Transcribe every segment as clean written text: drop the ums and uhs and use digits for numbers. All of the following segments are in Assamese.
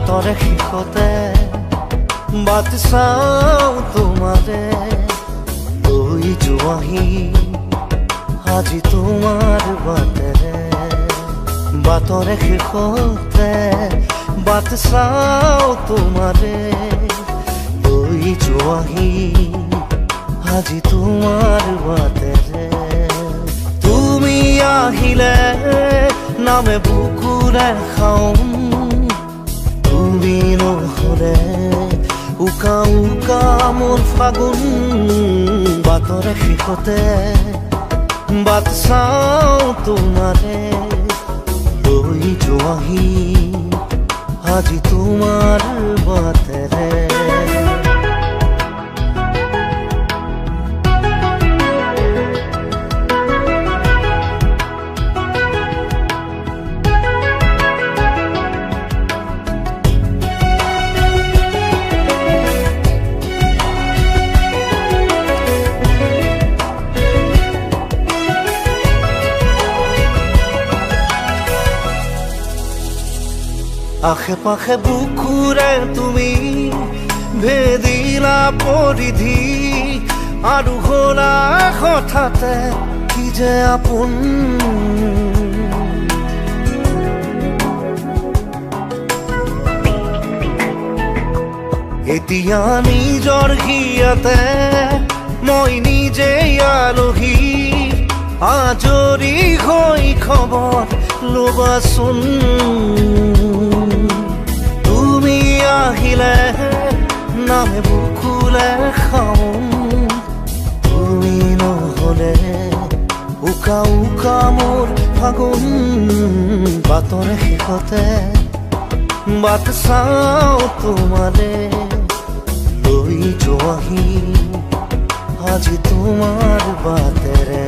বাটৰে শেষতে বাট চাওঁ তোমাৰে লৈ যোৱাহি আজি তোমাৰ বাটেৰে বাটৰে শেষতে বাট চাওঁ তোমাৰে লৈ যোৱাহি আজি তোমাৰ বাটেৰে তুমি আহিলে নামে বুকুৰে খাওঁ তুমি নহ'লে উকা উকা মোৰ ফাগুন বাটৰে শেষতে বাট চাওঁ তোমাৰে লৈ যোৱাহি আজি তোমাৰ বাটেৰে আশে পাশে বুকুৰে তুমি ভেদিলা পৰিধি আৰু হ'লা হঠাতে কি যে আপোন এতিয়া নিজৰ হিয়াতে মই নিজে আলহী আজৰি হৈ খবৰ ল'বাচোন তুমি আহিলে নামে বুকুলে খাওঁ তুমি নহ'লে উকা উকা মোৰ ফাগুন বাটৰে শেষতে বাট চাওঁ তোমাৰে লৈ যোৱাহি আজি তোমাৰ বাটেৰে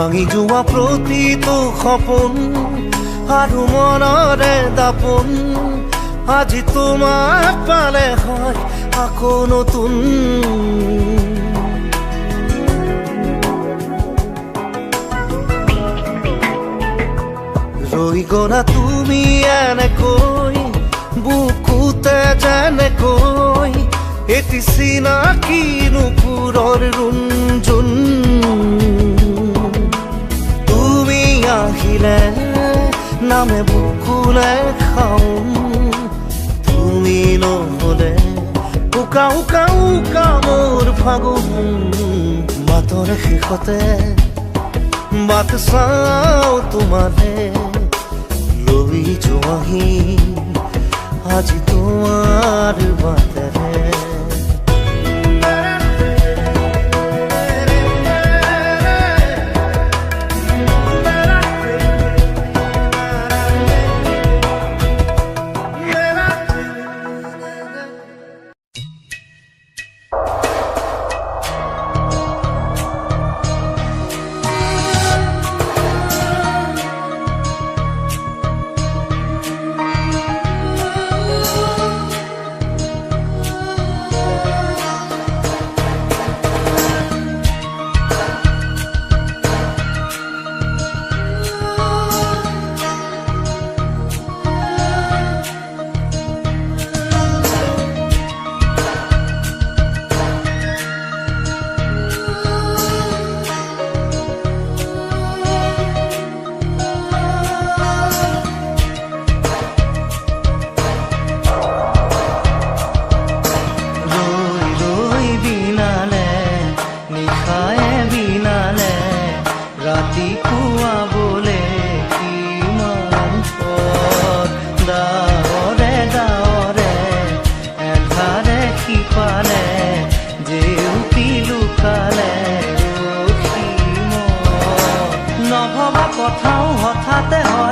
ভাঙি যোৱা প্ৰতিটো সপোন আৰু মনৰে দাপোন আজি তোমাক পালে হয় আকৌ নতুন ৰৈ গ'লা তুমি এনেকৈ বুকুতে যেনেকৈ এটি চিনাকি নুপুৰৰ ৰুণজুন আহিলে নামে বুকুলে খাওঁ তুমি নহ'লে উকা উকা উকা মোৰ ফাগুন বাটৰে শেষতে বাট চাওঁ তোমাৰে লৈ যোৱাহি আজি তোমাৰ বাটেৰে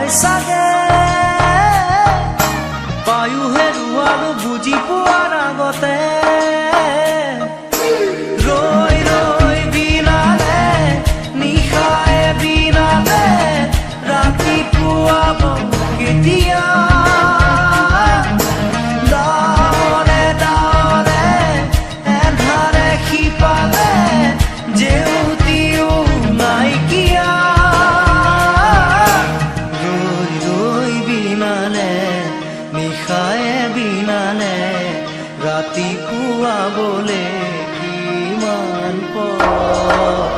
হয় চাগে পায়ো হেৰুৱালো বুজি পোৱাৰ আগতে ৰৈ ৰৈ বিনালে নিশায়ে বিনালে ৰাতিপুৱাব কেতিয়া ডাৱৰে ডাৱৰে এন্ধাৰে সিপালে জেউতিও নাইকিয়া ৰৈ ৰৈ বিনালে নিশায়ে বিনালে ৰাতিপুৱাবলে কিমান পৰ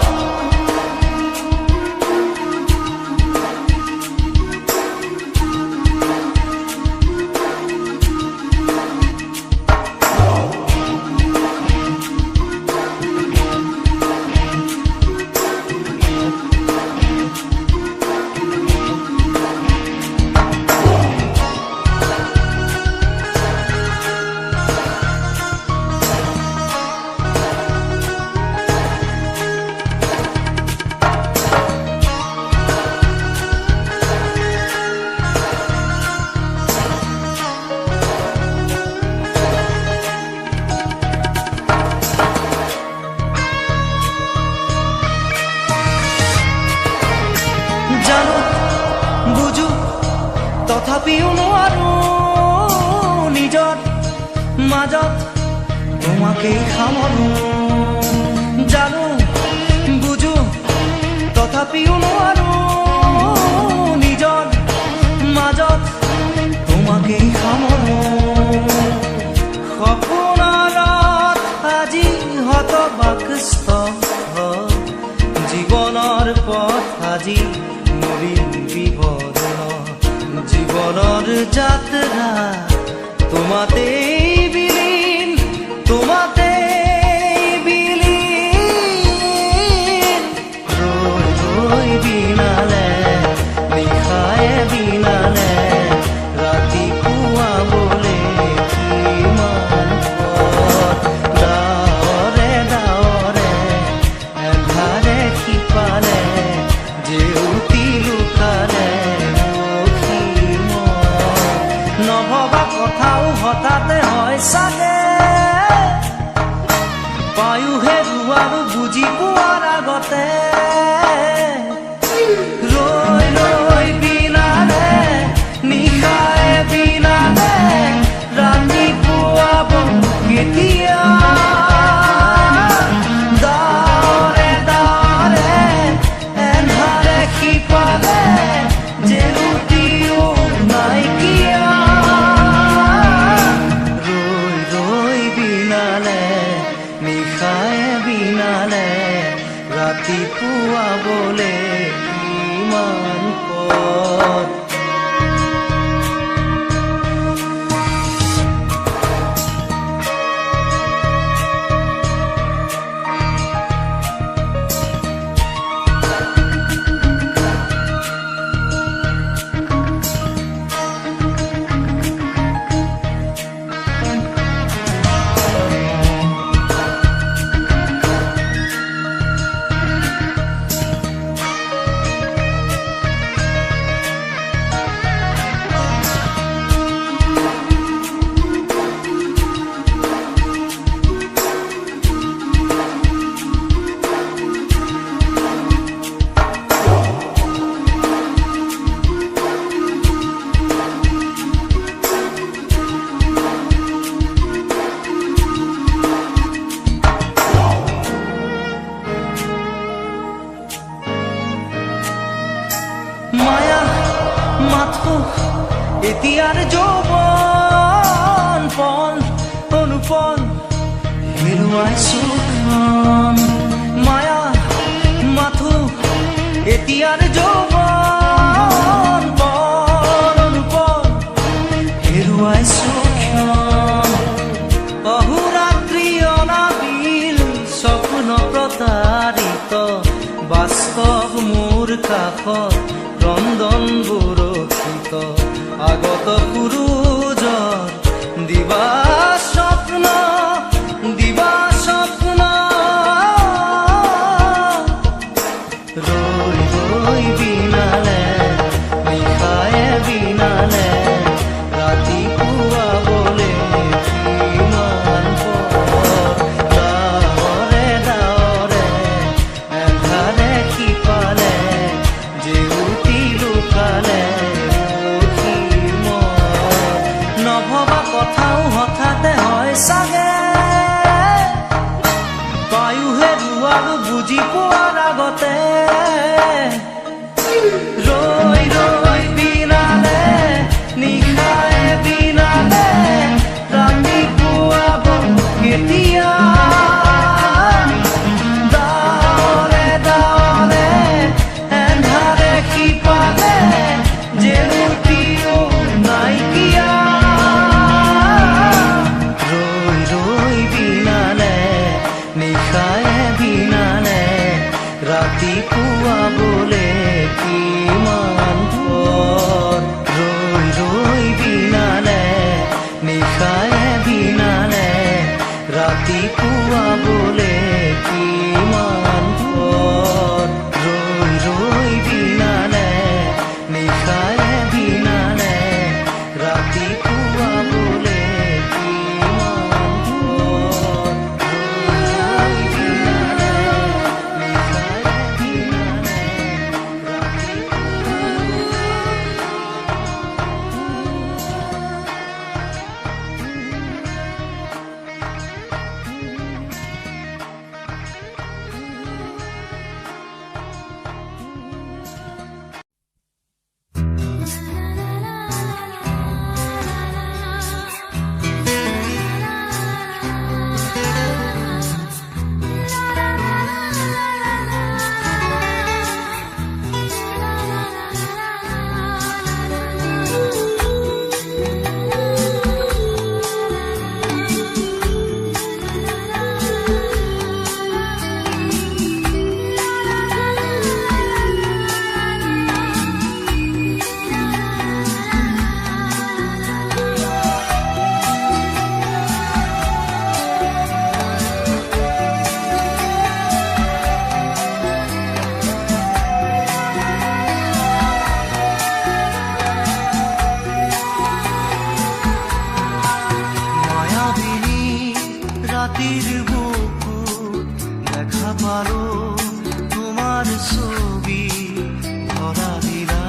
জানো বুজো তথাপিও নোৱাৰো নিজৰ মাজত তোমাকেই সামৰো জানো বুজো তথাপিও নোৱাৰো নিজৰ মাজত তোমাকেই সামৰো সপোনত আজি হতবাকস্থ জীৱনৰ পথ আজি মৰিম বিবৰণ জীৱনৰ যাত্ৰা তোমাতেই বিলীন তোমাতেই বিলীন ৰৈ ৰৈ বিনালে নিশায়ে বিনালে ৰাতিপুৱাবলে কিমান পথ ডাৱৰে ডাৱৰে এন্ধাৰে সিপালে জেউতি লুকালে নভবা কথাও হঠাতে হয় চাগে পায়ো হেৰুৱালো বুজি পোৱাৰ আগতে ৰৈ ৰৈ বিনালে নিশায়ে বিনালে ৰাতিপুৱাব কেতিয়া ডাৱৰে ডাৱৰে এন্ধাৰে সিপালে জেউতিও নাইকিয়া ৰৈ ৰৈ বিনালে নিশায়ে বিনালে ৰাতিপুৱাবলে কিমান পথ মায়া মাথো এতিয়াৰ যৌৱন পল অনুপল হেৰুৱাইছো মায়া মাথো এতিয়াৰ যৌৱন পল অনুপল হেৰুৱাইছো অহোৰাত্ৰি অনাবিল স্বপ্ন প্ৰতাৰিত বাস্তৱ মোৰ কাষত ৰন্ধন বুৰক্ষিত আগত সূৰুজৰ দিবা স্বপ্ন ৰৈ ৰৈ বিনালে নিশায়ে বুজি পোৱাৰ আগতে ৰৈ ৰৈ বিনালে নিশায়ে বিনালে ৰাতিপুৱা বন্ধ কেতিয়া দাৱৰে দাৱৰে এন্ধাৰে সিপালে জেউতিও নাইকিয়া ৰৈ ৰৈ বিনালে নিশায়ে বিনালে ৰাতিপুৱা বোলে কিমান পৰ ৰৈ ৰৈ বিনালে নিশায়ে বিনালে ৰাতিপুৱা বোলে কিমান পৰ ৰৈ ৰৈ বিনালে নিশায়ে বিনালে ৰাতিপুৱা বোলে কিমান পৰ ৰৈ বিনালে নিশায়ে বিনালে মায়াবিনী রাতির বুকু দেখা পালো তোমার ছবি ধরা দিলা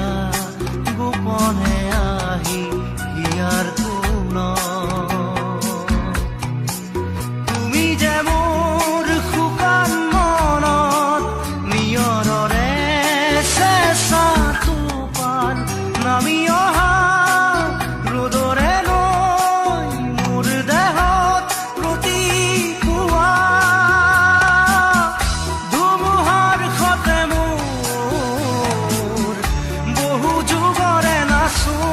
গোপনে আহি হিয়ার কোন তুমি যে মোর শুকান মনত নিয়ৰৰে চেঁচা টোপাল নামি অহা ৰ'দৰে নৈ মোৰ দেহত প্ৰতিপুৱা ধুমুহাৰ সতে মোৰ বহু যুগৰে নাচোঁ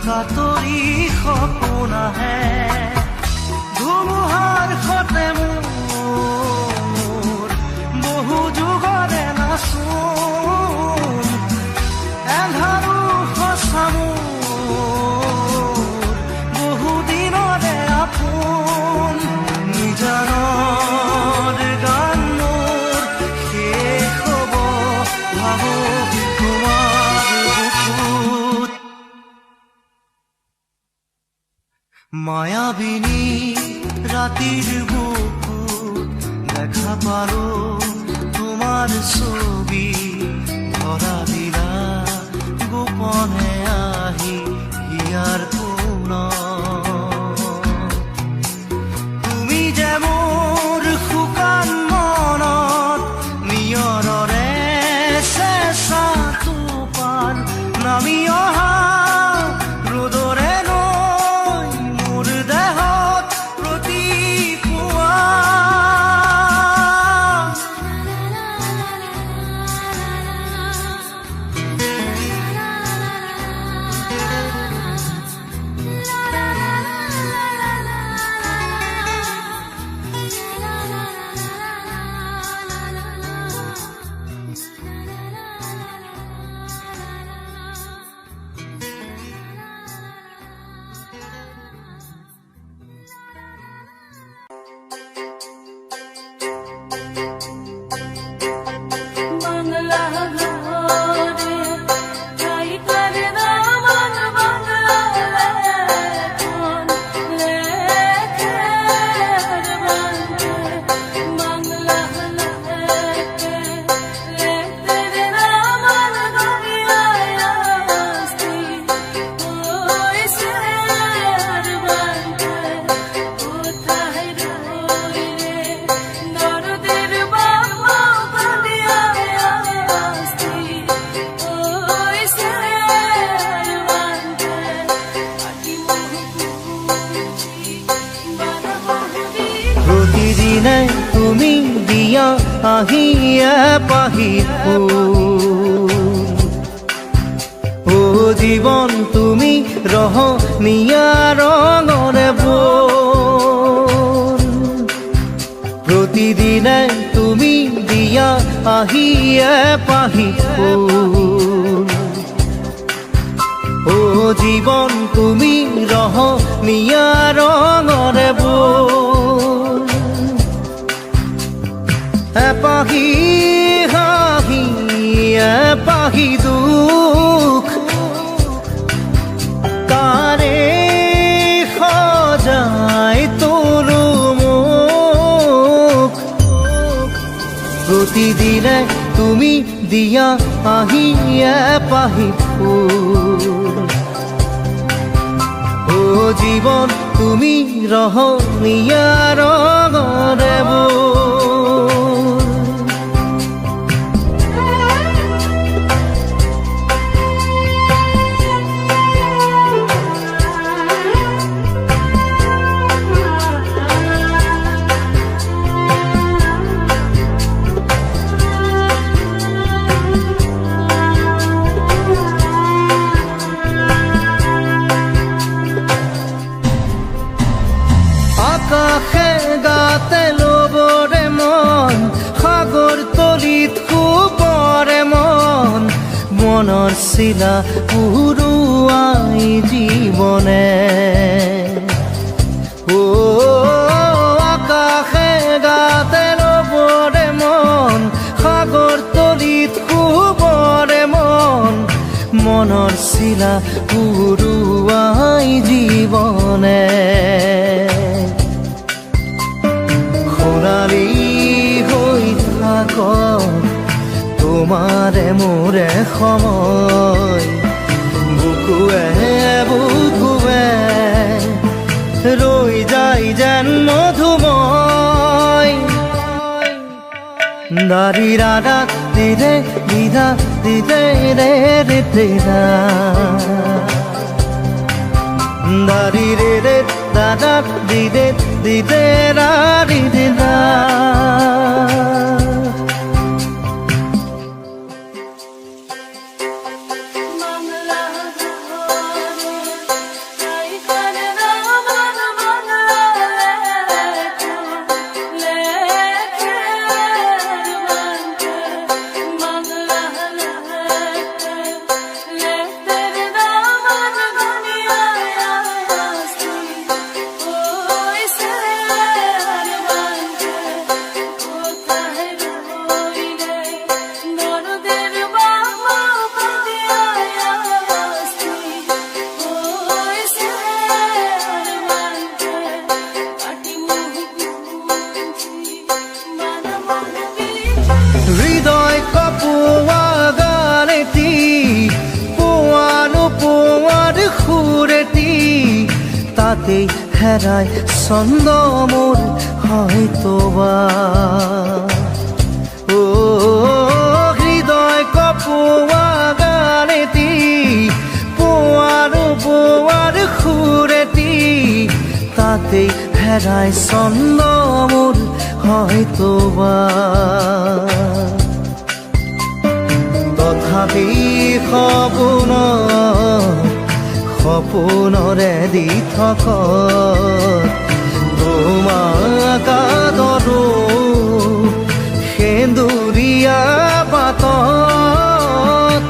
কাতৰি সপোন আহে ধুমুহাৰ সতে মোৰ বহু যুগৰে নাচোন এন্ধাৰো সঁচা মোৰ বহু দিনৰে আপোন নিজানৰ গান মোৰ শেষ হ'ব ভাবো তোমাৰ বুকুত মায়াবিনী ৰাতিৰ বুকুত দেখা পালো তোমাৰ ছবি ধৰা দিলা গোপনে আহি হিয়াৰ কোণত তুমি যে মোৰ শুকান মনত নিয়ৰৰে চেঁচা টোপাল নামি অহা ৰ'দৰে নৈ মোৰ দেহত প্ৰতিপুৱা প্ৰতিদিনাই তুমি দিয়া আহিয়া পাহি ও জীৱন তুমি ৰহনীয়া ৰঙৰে বোল প্ৰতিদিনাই তুমি দিয়া আহিয়া পাহি ও জীৱন তুমি ৰহনীয়া ৰঙৰে বোল এপাহি হাঁহি এপাহি দুখ তাৰে সজাই তোলো মোক প্ৰতিদিনে তুমি দিয়া আহি এপাহি ফুল ও জীৱন তুমি ৰহনীয়া ৰঙৰে বোল আকাশে গাতে ল'বৰে মন সাগৰ তলিত শুবৰে মন মনৰ চিলা উৰুৱাই জীৱনে ও আকাশে গাতে ল'বৰে মন সাগৰ তলিত শুবৰে মন মনৰ চিলা উৰুৱাই জীৱনে সোণালী হৈ থাক তোমাৰে মোৰে সময় বুকুৱে বুকুৱে ৰৈ যায় যেন মধুময় দাৰি ৰাধা দিদে দিদা দিদে ৰে ৰে দিদা দাৰি ৰে ৰে দাদা দিদে দিদে ৰা দিদে দা হেৰাই ছন্দ মোৰ হয়তোবা হৃদয় কপোৱা গানেতি পোৱাৰ সুৰেতি তাতেই হেৰাই ছন্দ মোৰ হয়তোবা তথাপি সপোনৰে দি থকা তোমাক আদৰো সেন্দুৰীয়া বাটত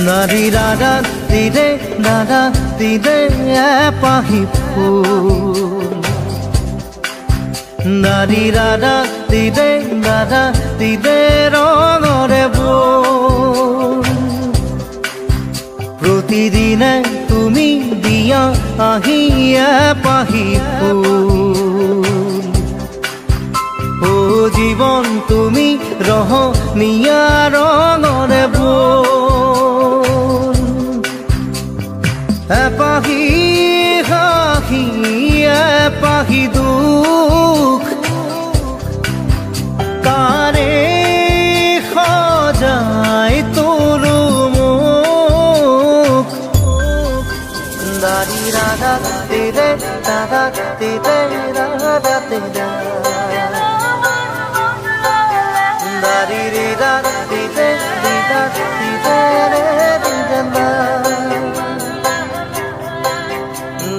নাৰী ৰাধা দিদে এপাহি ফুল নাৰী ৰাধা দিদে ৰঙৰে বল প্ৰতিদিনে তুমি দিয়া আহি এপাহি ফুল ও জীৱন তুমি ৰহনীয়া ৰঙৰে বল এপাহি হাঁহি এপাহি দুখ কাৰে সজাই তোলো মোক দাৰি ৰাধা দিদে ৰাধা দিদে দাৰি ৰে ৰাধা দিদে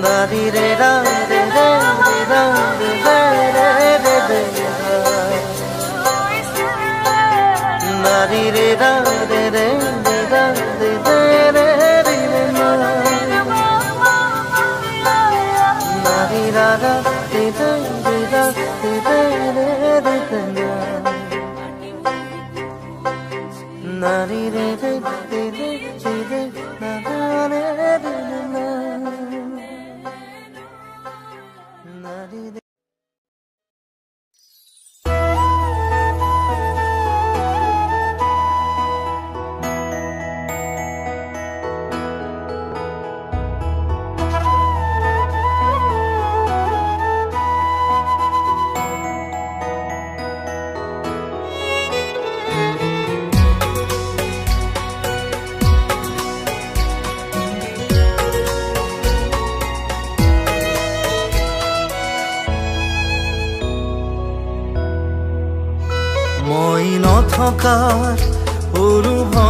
দারি রে রা রে রে রা রে রে রে নারী রে রা রে রে রা রে রে রে নারী রা রা রে রে রা রে রে নারী রে রে রে রে না রে রে মই নথকাৰ অনুভৱ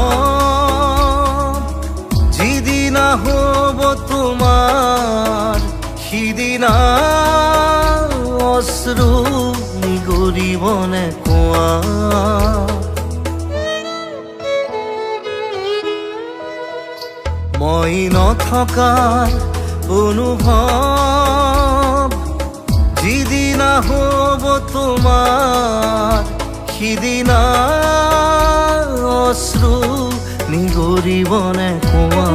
যিদিনা হ'ব তোমাৰ সিদিনা অশ্ৰু নিগৰিবনে কোৱা মই নথকাৰ অনুভৱ যিদিনা হ'ব তোমাৰ সিদিনা অশ্ৰু নিগৰিবনে কোৱা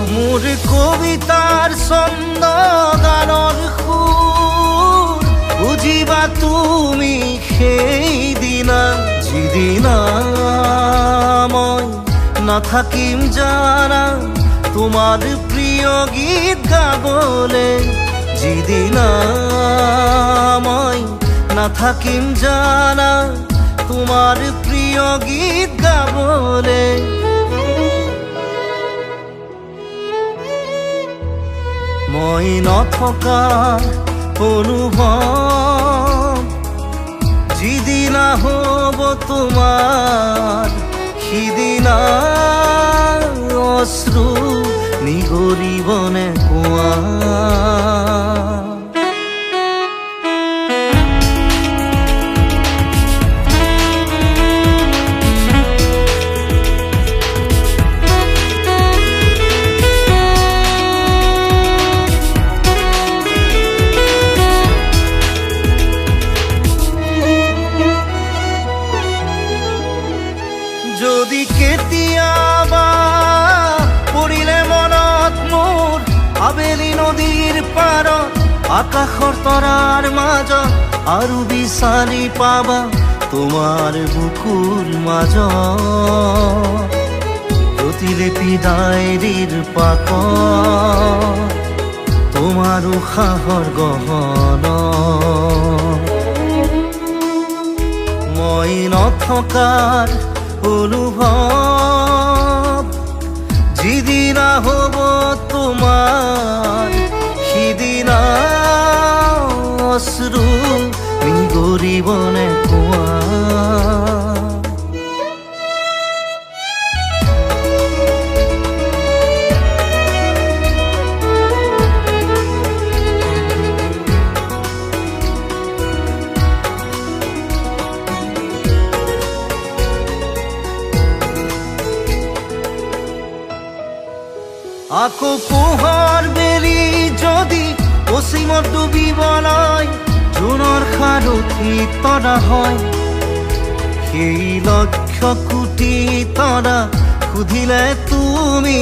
মোৰ কবিতাৰ ছন্দ গানৰ সুৰ বুজিবা তুমি সেইদিনা যিদিনা মই নাথাকিম জানা তোমাৰ প্ৰিয় গীত গাবলে যিদিনা মই নাথাকিম জানা তোমাৰ প্ৰিয় গীত গাবলে মই নথকা অনুভৱ যিদিনা হ'ব তোমাৰ সিদিনা অশ্ৰু নিগৰিবনে কোৱা যদি কেতিয়াবা পৰিলে মনত মোৰ আবেলি নদীৰ পাৰত আকাশৰ তৰাৰ মাজত আৰু বিচাৰি পাবা তোমাৰ বুকুৰ মাজত প্ৰতিলিপি ডায়েৰীৰ পাকত তোমাৰ উশাহৰ গহন মই নথকাৰ অনুভৱ যিদিনা হ'ব তোমাৰ সিদিনা অশ্ৰু নিগৰিবনে কোৱা আকৌ পোহৰ বেলি যদি পশ্চিমত ডুবিবলৈ জোনৰ সাৰথি তৰা হয় সেই লক্ষ কোটি তৰা সুধিলে তুমি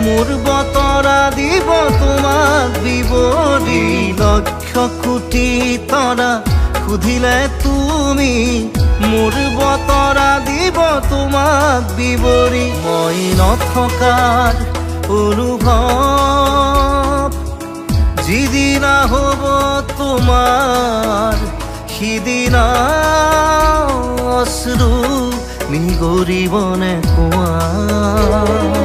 মোৰ বতৰা দিব তোমাক বিৱৰি লক্ষ কোটি তৰা সুধিলে তুমি মোৰ বতৰা দিব তোমাক বিৱৰি মই নথকাৰ অনুভৱ যিদিনা হ'ব তোমাৰ সিদিনা অশ্ৰু নিগৰিবনে কোৱা